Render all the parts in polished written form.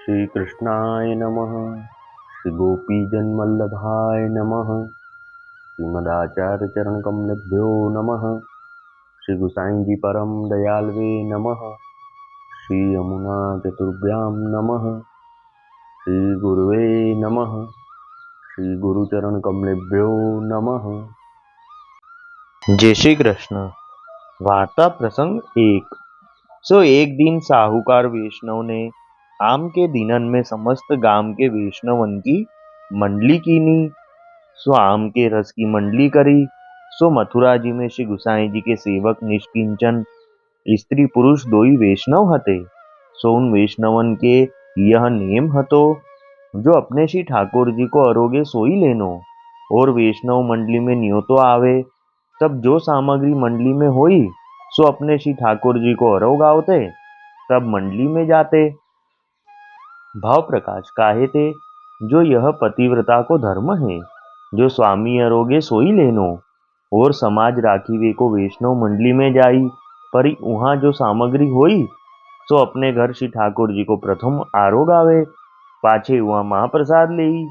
श्री कृष्णाय नमः। श्री गोपीजनवल्लभाय नमः। श्रीमदाचार्य चरण कमलेभ्यो नमः। श्री गुसाई जी परम दयालवे नमः। श्री यमुना चतुर्भ्यां नमः। श्री गुरुवे नमः। श्री गुरुचरण कमलेभ्यो नमः। जय श्री कृष्ण। वार्ता प्रसंग एक। सो एक दिन साहूकार वैष्णव ने आम के दिनन में समस्त गांव के वैष्णवन की मंडली कीनी। सो आम के रस की मंडली करी। सो मथुरा जी में श्री गुसाई जी के सेवक निष्किंचन स्त्री पुरुष दोई वैष्णव हते। सो उन वैष्णवन के यह नेम हतो जो अपने श्री ठाकुर जी को अरोगे सोई लेनो। और वैष्णव मंडली में न्योतो आवे तब जो सामग्री मंडली में हुई सो अपने श्री ठाकुर जी को अरोग आवते तब मंडली में जाते। भाव प्रकाश काहे थे जो यह पतिव्रता को धर्म है जो स्वामी अरोगे सोई लेनो। और समाज राखीवे को वैष्णव मंडली में जाई परी वहां जो सामग्री हुई सो अपने घर श्री ठाकुर जी को प्रथम आरोग आवे पाछे वहां महाप्रसाद लेई।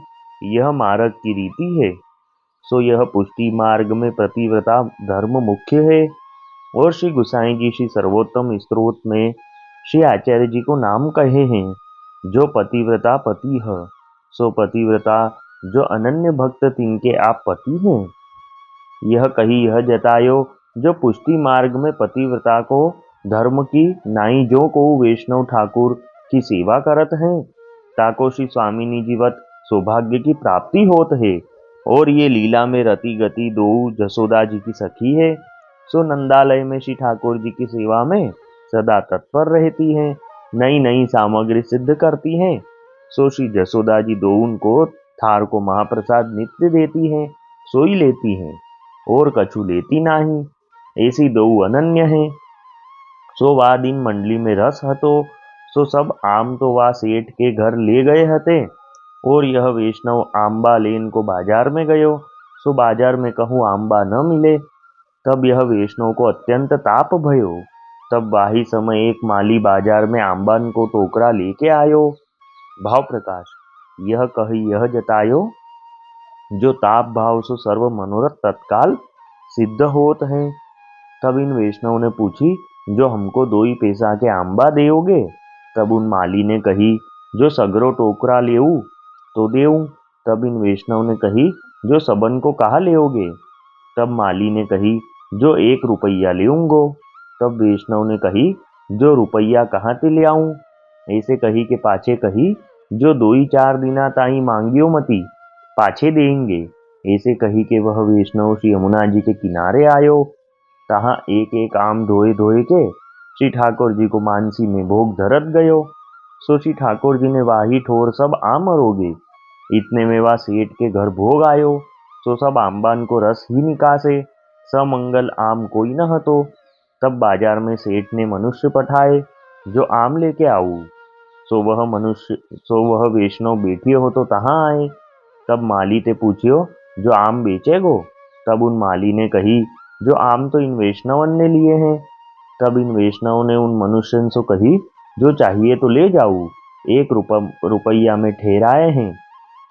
यह मार्ग की रीति है। सो यह पुष्टि मार्ग में पतिव्रता धर्म मुख्य है। और श्री गुसाई जी श्री सर्वोत्तम स्त्रोत में श्री आचार्य जी को नाम कहे हैं जो पतिव्रता पति है। सो पतिव्रता जो अनन्य भक्त तिनके आप पति हैं। यह कही यह जतायो जो पुष्टि मार्ग में पतिव्रता को धर्म की नाई जो को वैष्णव ठाकुर की सेवा करत हैं ताको श्री स्वामिनी जीवत सौभाग्य की प्राप्ति होत है। और ये लीला में रति गति दो जसोदा जी की सखी है। सो नंदालय में श्री ठाकुर जी की सेवा में सदा तत्पर रहती हैं नई नई सामग्री सिद्ध करती हैं। सो श्री जसोदा जी दो उनको थार को महाप्रसाद नित्य देती हैं सोई लेती हैं और कछु लेती नाही ऐसी दो अनन्य हैं। सो वा दिन मंडली में रस हतो सो सब आम तो वा सेठ के घर ले गए हते। और यह वैष्णव आंबा लेन को बाजार में गयो। सो बाजार में कहूँ आंबा न मिले तब यह वैष्णव को अत्यंत ताप भयो। तब वाही समय एक माली बाजार में आंबन को टोकरा लेके आयो। भाव प्रकाश यह कही यह जतायो जो ताप भाव सो सर्व मनोरथ तत्काल सिद्ध होत है। तब इन वैष्णव ने पूछी जो हमको 2 ही पैसा के आंबा देओगे। तब उन माली ने कही जो सगरो टोकरा लेऊ तो देऊं। तब इन वैष्णव ने कही जो सबन को कहा लेओगे। तब माली ने कही जो 1 रुपया लेऊंगो। तब वैष्णव ने कही जो रुपया कहाँ ते ले आऊं। ऐसे कही के पाछे कही जो 2 ही 4 दिना ताई मांगियो मती पाछे देंगे। ऐसे कही के वह वैष्णव श्री यमुना जी के किनारे आयो। तहाँ एक एक आम धोए धोए के श्री ठाकुर जी को मानसी में भोग धरत गयो। सो श्री ठाकुर जी ने वाही ठोर सब आम अरोगे। इतने में वह सेठ के घर भोग आयो। सो सब आम्बान को रस ही निकासे समंगल आम कोई न हतो। तब बाजार में सेठ ने मनुष्य पठाए जो आम लेके आऊ। सो वह वैष्णव बैठियो हो तो तहाँ आए। तब माली ते पूछियो जो आम बेचेगो। तब उन माली ने कही जो आम तो इन वैष्णवन ने लिए हैं। तब इन वैष्णव ने उन मनुष्यन से कही जो चाहिए तो ले जाऊ 1 रुपया में ठहराए हैं।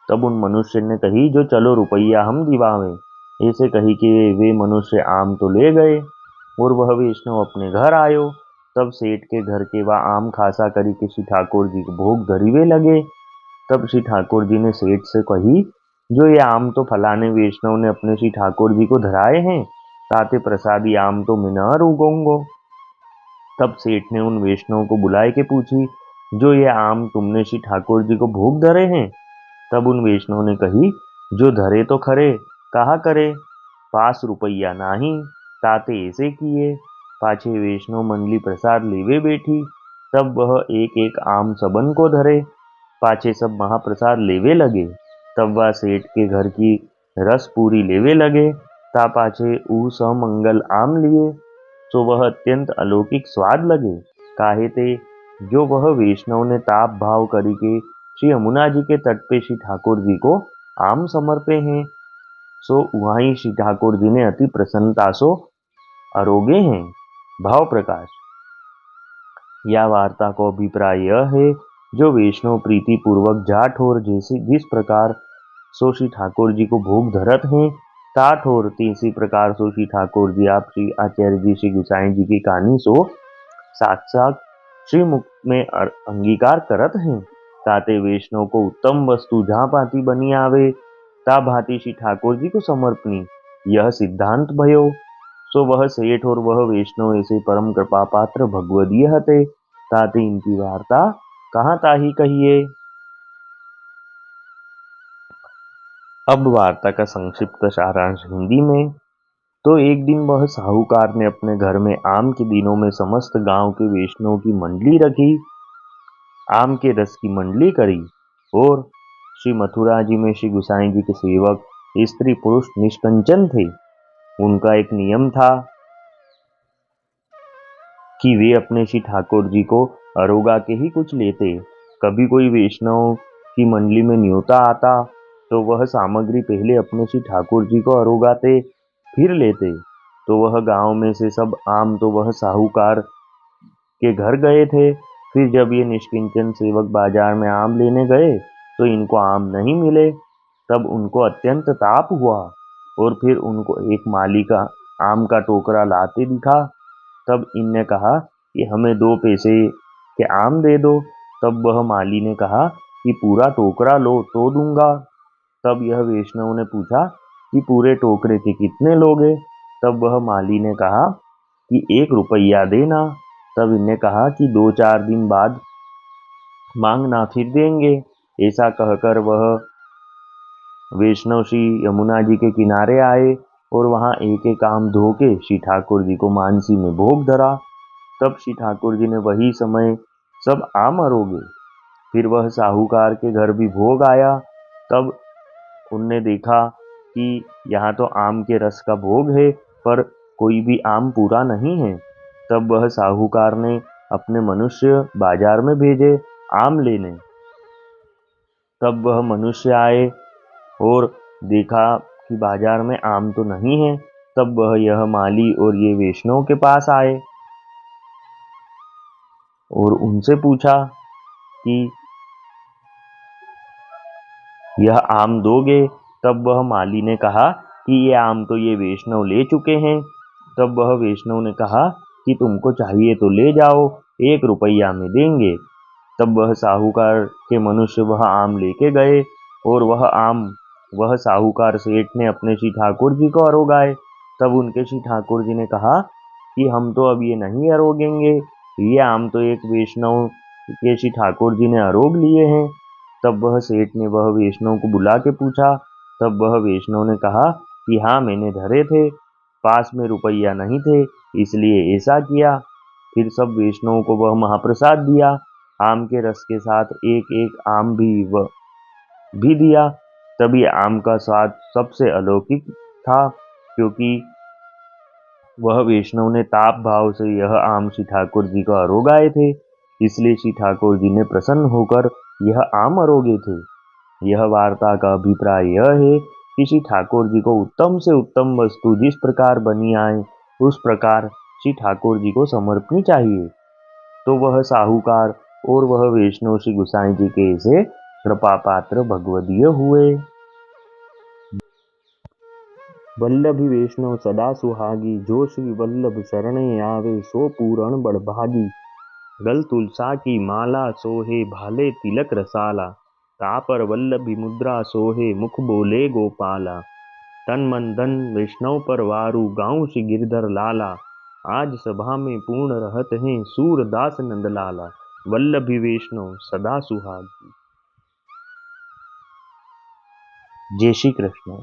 तब उन मनुष्य ने कही जो चलो रुपया हम दिवावे। ऐसे कही कि वे मनुष्य आम तो ले गए और वह वैष्णव अपने घर आयो। तब सेठ के घर के वह आम खासा करी के श्री ठाकुर जी को भोग धरीवे लगे। तब श्री ठाकुर जी ने सेठ से कही जो ये आम तो फलाने वैष्णव ने अपने श्री ठाकुर जी को धराए हैं ताते प्रसादी आम तो मैं न रुकूंगो। तब सेठ ने उन वैष्णव को बुलाए के पूछी जो ये आम तुमने श्री ठाकुर जी को भोग धरे हैं। तब उन वैष्णव ने कही जो धरे तो खरे कहा करे 5 रुपया नाही ताते ऐसे किए। पाछे वैष्णव मंडली प्रसाद लेवे बैठी। तब वह एक एक आम सबन को धरे पाछे सब महाप्रसाद लेवे लगे। तब वह सेठ के घर की रस पूरी लेवे लगे ता पाछे ऊ समंगल आम लिए। सो वह अत्यंत अलौकिक स्वाद लगे काहे ते जो वह वैष्णव ने ताप भाव करी के श्री यमुना जी के तट पे श्री ठाकुर जी को आम समर्पे हैं। सो वहीं श्री ठाकुर जी ने अति प्रसन्नता सो अरोगे हैं। भाव प्रकाश या वार्ता को अभिप्राय यह है जो वैष्णव प्रीति पूर्वक जाठ और जैसे जिस प्रकार सो श्री ठाकुर जी को भोग धरत हैं, तात और तीसरी प्रकार सो श्री ठाकुर जी आप श्री आचार्य जी श्री गुसाई जी की कहानी सो साक्षात श्रीमुख में अंगीकार करत हैं। ताते वैष्णव को उत्तम वस्तु जहाँ भांति बनी आवे ता भांति श्री ठाकुर जी को समर्पणी, यह सिद्धांत भयो। सो वह सेठ और वह वैष्णव ऐसे परम कृपा पात्र भगवदीय हते, ताते इनकी वार्ता कहाँ ताही कहिए। अब वार्ता का संक्षिप्त सारांश हिंदी में। तो एक दिन वह साहूकार ने अपने घर में आम के दिनों में समस्त गांव के वैष्णव की मंडली रखी, आम के रस की मंडली करी। और श्री मथुरा जी में श्री गुसाई जी के सेवक स्त्री पुरुष निष्कंचन थे। उनका एक नियम था कि वे अपने श्री ठाकुर जी को अरोगा के ही कुछ लेते। कभी कोई वैष्णव की मंडली में न्योता आता तो वह सामग्री पहले अपने श्री ठाकुर जी को अरोगाते फिर लेते। तो वह गांव में से सब आम तो वह साहूकार के घर गए थे। फिर जब ये निष्किंचन सेवक बाजार में आम लेने गए तो इनको आम नहीं मिले। तब उनको अत्यंत ताप हुआ और फिर उनको एक माली का आम का टोकरा लाते दिखा। तब इनने कहा कि हमें 2 पैसे के आम दे दो। तब वह माली ने कहा कि पूरा टोकरा लो तो दूंगा। तब यह वैष्णव ने पूछा कि पूरे टोकरे के कितने लोगे। तब वह माली ने कहा कि 1 रुपया देना। तब इनने कहा कि 2-4 दिन बाद मांगना फिर देंगे। ऐसा कहकर वह वैष्णव श्री यमुना जी के किनारे आए और वहां एक एक आम धो के श्री ठाकुर जी को मानसी में भोग धरा। तब श्री ठाकुर जी ने वही समय सब आम अरोगे। फिर वह साहूकार के घर भी भोग आया। तब उनने देखा कि यहाँ तो आम के रस का भोग है पर कोई भी आम पूरा नहीं है। तब वह साहूकार ने अपने मनुष्य बाजार में भेजे आम लेने। तब वह मनुष्य आए और देखा कि बाजार में आम तो नहीं है। तब वह यह माली और ये वैष्णव के पास आए और उनसे पूछा कि यह आम दोगे। तब वह माली ने कहा कि ये आम तो ये वैष्णव ले चुके हैं। तब वह वैष्णव ने कहा कि तुमको चाहिए तो ले जाओ, 1 रुपया में देंगे। तब वह साहूकार के मनुष्य वह आम लेके गए और वह आम वह साहूकार सेठ ने अपने श्री ठाकुर जी को अरोगाए। तब उनके श्री ठाकुर जी ने कहा कि हम तो अब ये नहीं अरोगेंगे, ये आम तो एक वैष्णव के श्री ठाकुर जी ने अरोग लिए हैं। तब वह सेठ ने वह वैष्णव को बुला के पूछा। तब वह वैष्णव ने कहा कि हाँ मैंने धरे थे, पास में रुपया नहीं थे इसलिए ऐसा किया। फिर सब वैष्णव को वह महाप्रसाद दिया, आम के रस के साथ एक एक आम भी दिया। तभी आम का स्वाद सबसे अलौकिक था, क्योंकि वह वैष्णव ने ताप भाव से यह आम श्री ठाकुर जी को अरोगाए थे, इसलिए श्री ठाकुर जी ने प्रसन्न होकर यह आम अरोगे थे। यह वार्ता का अभिप्राय यह है कि श्री ठाकुर जी को उत्तम से उत्तम वस्तु जिस प्रकार बनी आए उस प्रकार श्री ठाकुर जी को समर्पणी चाहिए। तो वह साहूकार और वह वैष्णव श्री गुसाई जी के ऐसे कृपा पात्र भगवदीय हुए। वल्लभी वैष्णव सदा सुहागी, जो श्री वल्लभ शरणे आवे सो पूरण बड़भागी। गल तुलसा की माला सोहे भाले तिलक रसाला, तापर वल्लभी मुद्रा सोहे मुख बोले गोपाला। तन मन धन वैष्णव पर वारू गाँव श्री गिरधर लाला, आज सभा में पूर्ण रहत हैं सूरदास नंदलाला। वल्लभी वैष्णव सदा सुहागी। जय श्री कृष्ण।